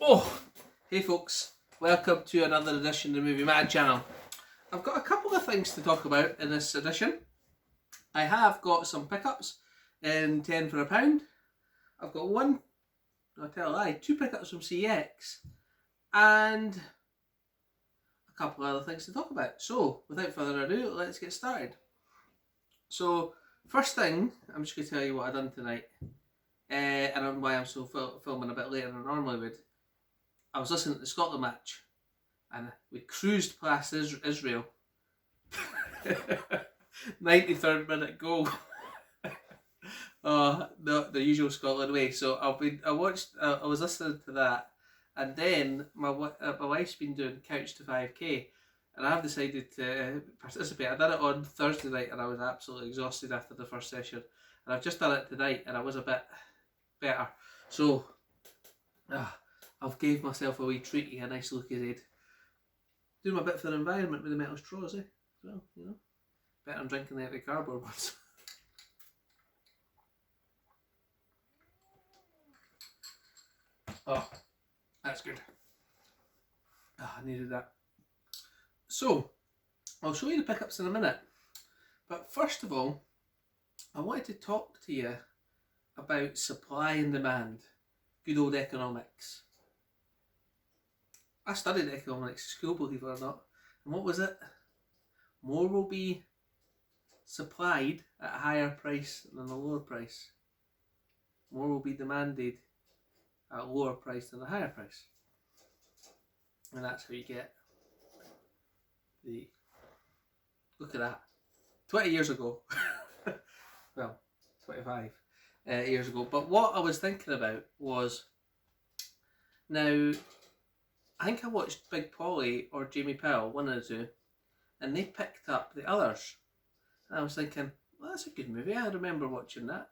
Oh, hey folks, welcome to another edition of the Movie Mad channel. I've got a couple of things to talk about in this edition. I have got some pickups in 10 for a pound. I've got two pickups from CX and a couple of other things to talk about. So, without further ado, let's get started. So, first thing, I'm just going to tell you what I've done tonight and why I'm so filming a bit later than I normally would. I was listening to the Scotland match and we cruised past Israel. 93rd minute goal. The usual Scotland way. So I was listening to that, and then my wife's been doing Couch to 5k, and I've decided to participate. I did it on Thursday night and I was absolutely exhausted after the first session, and I've just done it tonight and I was a bit better. So I've gave myself a wee treaty, a nice Lucozade. Doing my bit for the environment with the metal straws, eh? Well, you know, better than drinking the empty cardboard ones. Oh, that's good. I needed that. So, I'll show you the pickups in a minute. But first of all, I wanted to talk to you about supply and demand. Good old economics. I studied economics at school, believe it or not. And what was it? More will be supplied at a higher price than a lower price. More will be demanded at a lower price than a higher price. And that's how you get the... Look at that. 20 years ago. Well, 25 years ago. But what I was thinking about was... Now... I think I watched Big Polly or Jamie Powell, one of the two, and they picked up The Others. And I was thinking, well, that's a good movie. I remember watching that.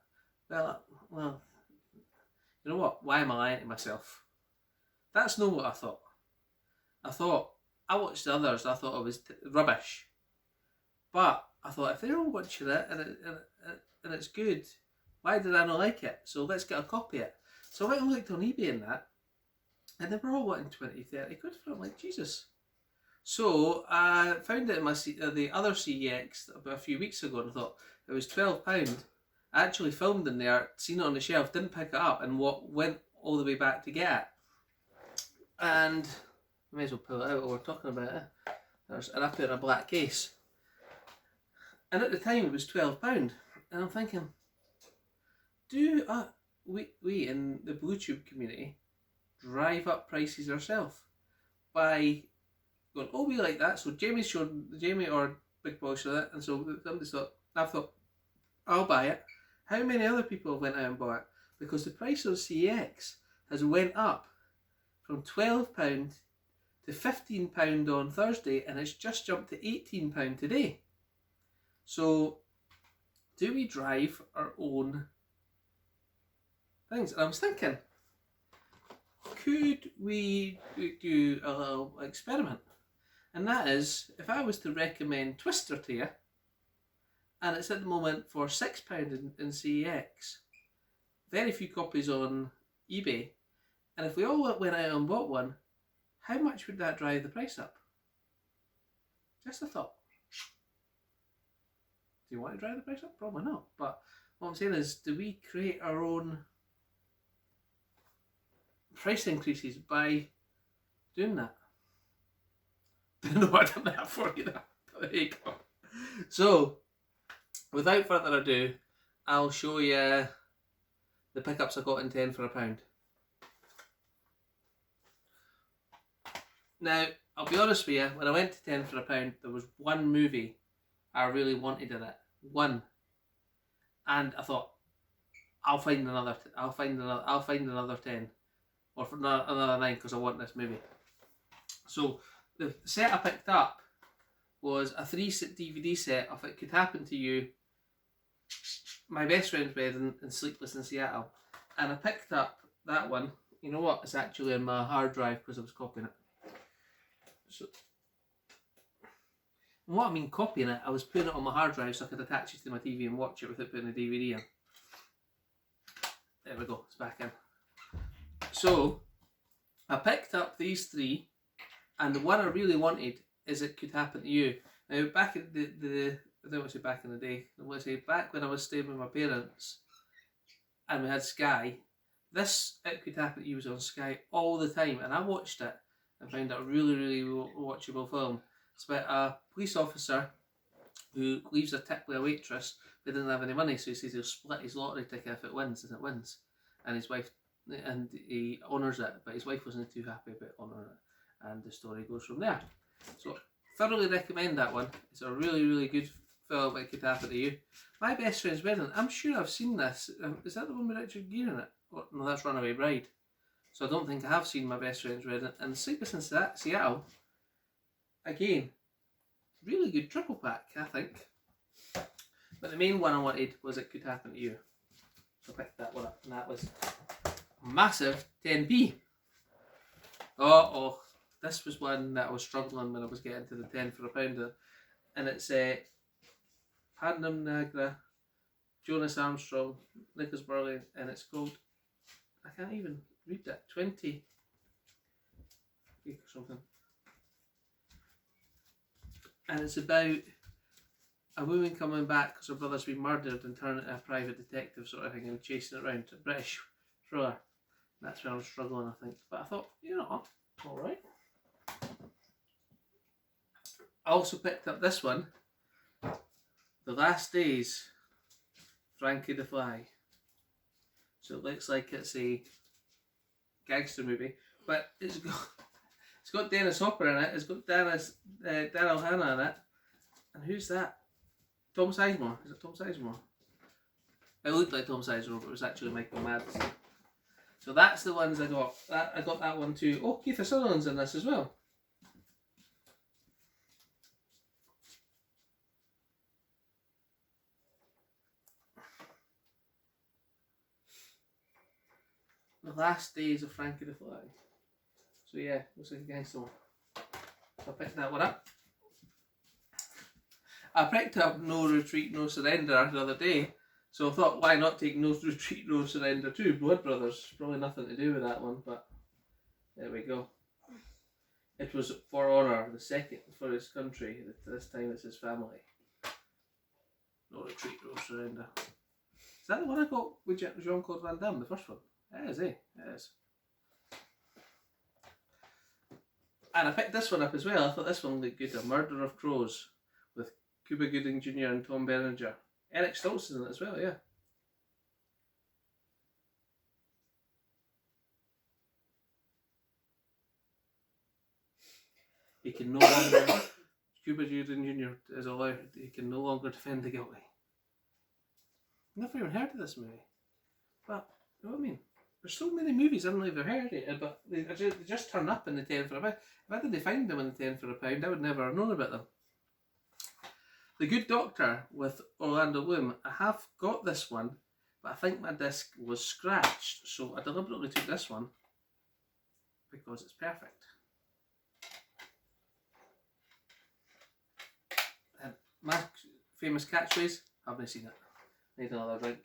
Well, you know what? Why am I lying to myself? That's not what I thought. I watched The Others, I thought it was rubbish. But I thought, if they're all watching it and it's good, why did I not like it? So let's get a copy of it. So I went and looked on eBay and that, and they were all wanting 20, 30 quid for it. I'm like, Jesus. So I found it in the other CEX about a few weeks ago, and I thought it was £12. I actually filmed in there, seen it on the shelf, didn't pick it up, and went all the way back to get it. And I may as well pull it out while we're talking about it. And I put it in a black case. And at the time it was £12. And I'm thinking, do we in the BlueTube community drive up prices ourselves by going, oh, we like that, so Jamie or Big Boy showed it, and so somebody thought, I'll buy it. How many other people went out and bought it? Because the price of CX has went up from £12 to £15 on Thursday, and it's just jumped to £18 today. So do we drive our own things? And I was thinking, could we do a little experiment? And that is, if I was to recommend Twister to you, and it's at the moment for £6 in CEX, very few copies on eBay, and if we all went out and bought one, how much would that drive the price up? Just a thought. Do you want to drive the price up? Probably not. But what I'm saying is, do we create our own price increases by doing that? Didn't know I'd done that for you, but there you go. So, without further ado, I'll show you the pickups I got in 10 for a pound. Now, I'll be honest with you, when I went to 10 for a pound, there was one movie I really wanted in it. One. And I thought, I'll find another 10. Or for another 9 because I want this movie. So the set I picked up was a 3-DVD set of It Could Happen to You, My Best Friend's Wedding, and Sleepless in Seattle. And I picked up that one. You know what? It's actually on my hard drive because I was copying it. So, and what I mean copying it, I was putting it on my hard drive so I could attach it to my TV and watch it without putting the DVD in. There we go, it's back in. So, I picked up these three, and the one I really wanted is It Could Happen to You. Now, back in the I don't want to say back in the day, I want to say back when I was staying with my parents and we had Sky, this It Could Happen to You was on Sky all the time, and I watched it and found it a really, really watchable film. It's about a police officer who leaves a tip with a waitress but didn't have any money, so he says he'll split his lottery ticket if it wins, and it wins. And his wife, and he honours it, but his wife wasn't too happy about honouring it, and the story goes from there. So, thoroughly recommend that one. It's a really, really good film. It Could Happen to You. My Best Friend's Wedding. I'm sure I've seen this. Is that the one with Richard Gere in it? Oh, no, that's Runaway Bride. So I don't think I have seen My Best Friend's Wedding. And Sleepless in Seattle, again, really good triple pack, I think. But the main one I wanted was It Could Happen to You. So I picked that one up, and that was a massive 10p. Oh, this was one that I was struggling when I was getting to the 10 for a pounder. And it's Pandem Nagra, Jonas Armstrong, Nicholas Burley, and it's called, I can't even read that, 20 or something. And it's about a woman coming back because her brother's been murdered and turning into a private detective sort of thing and chasing it around. A British thriller. That's where I was struggling, I think. But I thought, you know, alright. I also picked up this one, The Last Days, Frankie the Fly. So it looks like it's a gangster movie, but it's got Dennis Hopper in it. It's got Daryl Hannah in it, and who's that? Tom Sizemore. Is it Tom Sizemore? It looked like Tom Sizemore, but it was actually Michael Madsen. So that's the ones I got. I got that one too. Oh, Kiefer Sutherland's in this as well. The Last Days of Frankie the Fly. So yeah, looks like a gangster one. So I picked that one up. I picked up No Retreat, No Surrender the other day. So I thought, why not take No Retreat, No Surrender too? Blood Brothers. Probably nothing to do with that one, but there we go. It was for honour, the second for his country. This time it's his family. No Retreat, No Surrender. Is that the one I got with Jean-Claude Van Damme, the first one? It is, eh? It is. And I picked this one up as well. I thought this one looked good. A Murder of Crows with Cuba Gooding Jr. and Tom Berenger. Eric Stoltz is in it as well, yeah. He can no longer, Cuba Gooding Jr. is allowed, he can no longer defend the guilty. Never even heard of this movie. But, you know what I mean? There's so many movies I don't know if I've heard it, but they just turn up in the 10 for a pound. If I didn't find them in the 10 for a pound, I would never have known about them. The Good Doctor with Orlando Bloom. I have got this one, but I think my disc was scratched, so I deliberately took this one because it's perfect. And my famous catchphrase, I haven't seen it. Need another drink.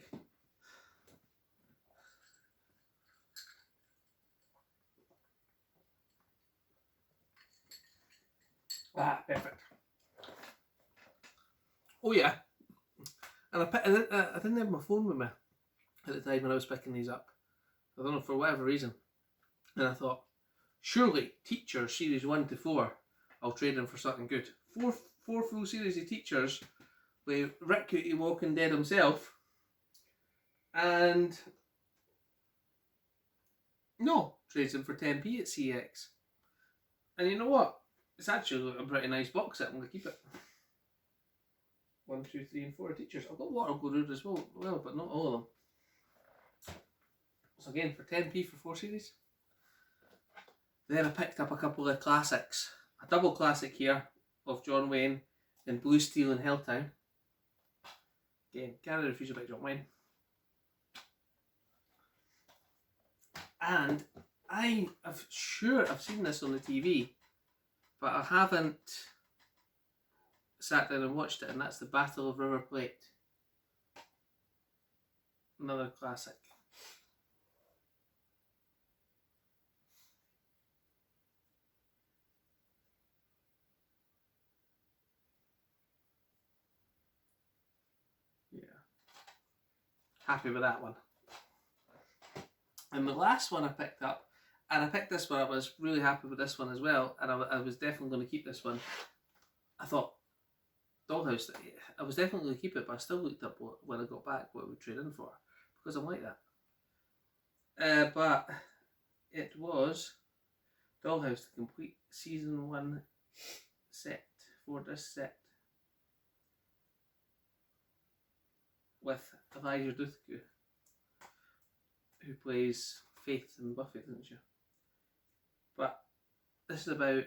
Ah, perfect. Oh yeah, and I didn't have my phone with me at the time when I was picking these up. I don't know, for whatever reason. And I thought, surely Teachers series 1 to 4, I'll trade them for something good. Four full series of Teachers with Rick Cootie Walking Dead himself, and no, trades them for 10p at CX. And you know what? It's actually a pretty nice box set. I'm going to keep it. 1, 2, 3 and 4 Teachers. I've got Water Go Road as well, but not all of them. So again, for 10p for 4 series. Then I picked up a couple of classics. A double classic here of John Wayne in Blue Steel and Helltown. Again, Carry the Refusal by John Wayne. And I'm sure I've seen this on the TV, but I haven't sat down and watched it, and that's The Battle of River Plate. Another classic. happy with that one. And the last one I picked up, and I picked this one, I was really happy with this one as well, and I was definitely going to keep this one. I thought, Dollhouse, I was definitely going to keep it, but I still looked up when I got back what we would trade in for, because I'm like that. But it was Dollhouse, the complete season 1 set, 4-disc set, with Elijah Duthku, who plays Faith in Buffy, doesn't she? But this is about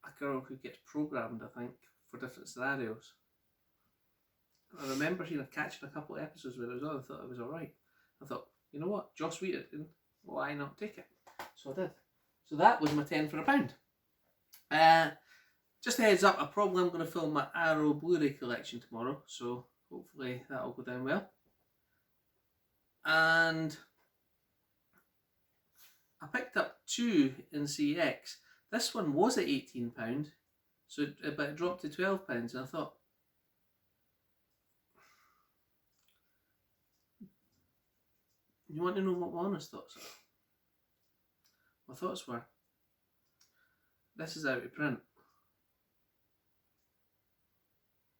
a girl who gets programmed, I think, for different scenarios. I remember catching a couple of episodes where it was on. I thought it was alright. I thought, you know what, Joss Whedon, why not take it? So I did. So that was my 10 for £1. Just a heads up, I probably am going to film my Arrow Blu-ray collection tomorrow, so hopefully that'll go down well. And I picked up 2 in CX. This one was at £18, so but it dropped to £12, and I thought, you want to know what my honest thoughts are? My thoughts were, this is out of print.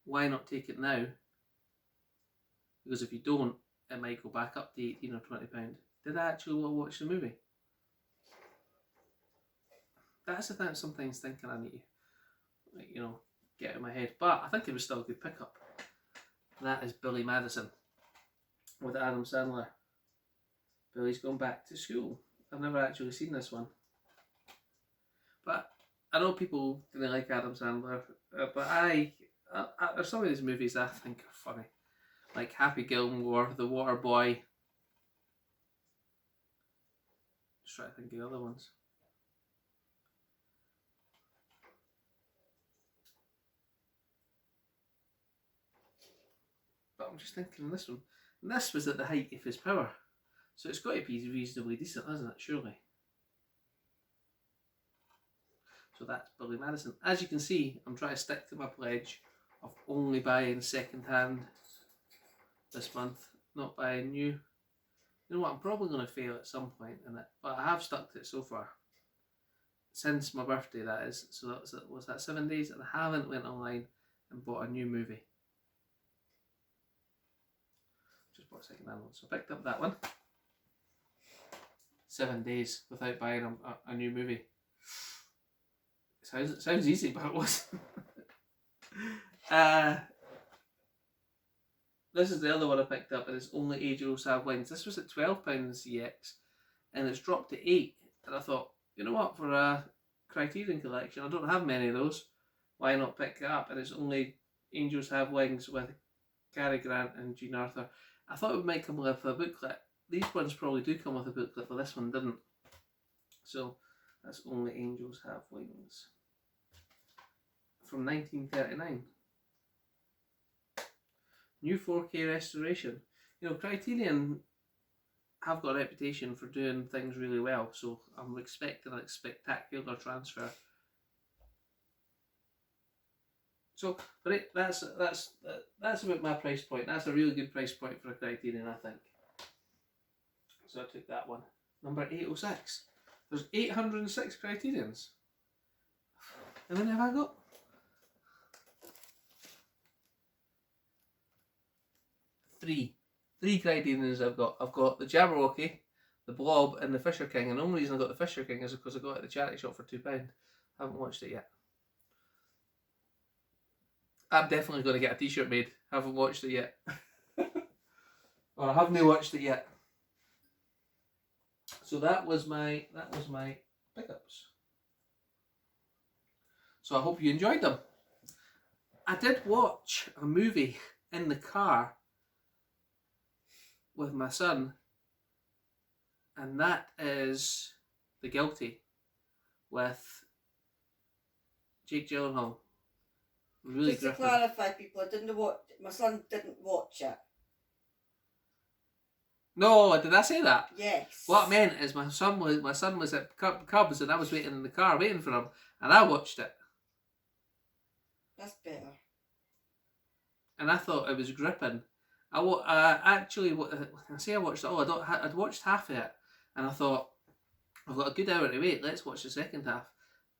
Why not take it now? Because if you don't, it might go back up to £18 or £20. Did I actually watch the movie? That's the thing I'm sometimes thinking I need to, get out of my head. But I think it was still a good pickup. And that is Billy Madison with Adam Sandler. Billy's gone back to school. I've never actually seen this one. But I know people didn't like Adam Sandler, but there's some of these movies I think are funny. Like Happy Gilmore, The Water Boy. Just try to think of the other ones. But I'm just thinking of this one. And this was at the height of his power. So it's got to be reasonably decent, hasn't it? Surely. So that's Billy Madison. As you can see, I'm trying to stick to my pledge of only buying second hand this month, not buying new. You know what, I'm probably going to fail at some point in it, but I have stuck to it so far. Since my birthday, that is. So was that 7 days, and I haven't went online and bought a new movie. Just bought a second hand one, so I picked up that one. 7 days without buying a new movie. Sounds easy, but it wasn't. This is the other one I picked up, and it's Only Angels Have Wings. This was at £12 in CX, and it's dropped to £8. And I thought, you know what, for a Criterion collection, I don't have many of those. Why not pick it up? And it's Only Angels Have Wings with Cary Grant and Jean Arthur. I thought it might come with a booklet. These ones probably do come with a booklet, but this one didn't. So that's Only Angels Have Wings. From 1939. New 4K restoration. Criterion have got a reputation for doing things really well, so I'm expecting a spectacular transfer. So, but that's about my price point. That's a really good price point for a Criterion, I think. So I took that one. Number 806. There's 806 Criterions. How many have I got? 3 Criterions I've got. I've got the Jabberwocky, the Blob, and the Fisher King. And the only reason I got the Fisher King is because I got it at the charity shop for £2. I haven't watched it yet. I'm definitely going to get a t-shirt made. I haven't watched it yet. Or I haven't watched it yet. So that was my pickups. So I hope you enjoyed them. I did watch a movie in the car with my son, and that is The Guilty with Jake Gyllenhaal. Really just gripping. to clarify, people, my son didn't watch it. No, did I say that? Yes. What I meant is my son was at Cubs, and I was waiting in the car waiting for him, and I watched it. That's better. And I thought it was gripping. Actually, I say I watched it all. I'd watched half of it, and I thought, I've got a good hour to wait. Let's watch the second half.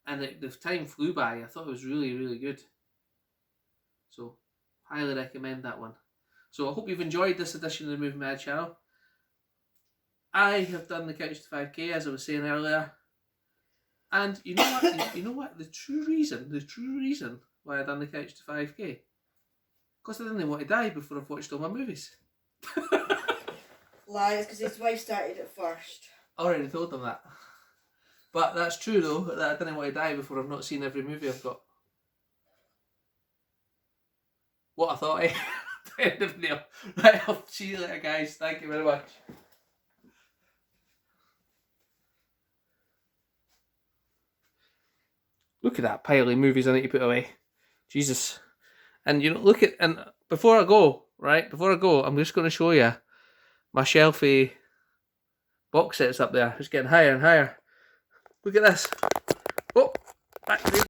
And the time flew by. I thought it was really, really good. So, highly recommend that one. So, I hope you've enjoyed this edition of the Movie Mad channel. I have done the Couch to 5K, as I was saying earlier. And you know what? You know what? The true reason why I done the Couch to 5K, because I didn't want to die before I've watched all my movies. Lies, because his wife started it first. I already told them that. But that's true though, that I didn't want to die before I've not seen every movie I've got. What I thought, eh? End of video. Right, I'll see you later, guys. Thank you very much. Look at that pile of movies I need to put away. Jesus. And you know, look at, and before I go, I'm just going to show you my shelfie box sets up there. It's getting higher and higher. Look at this. Oh, back to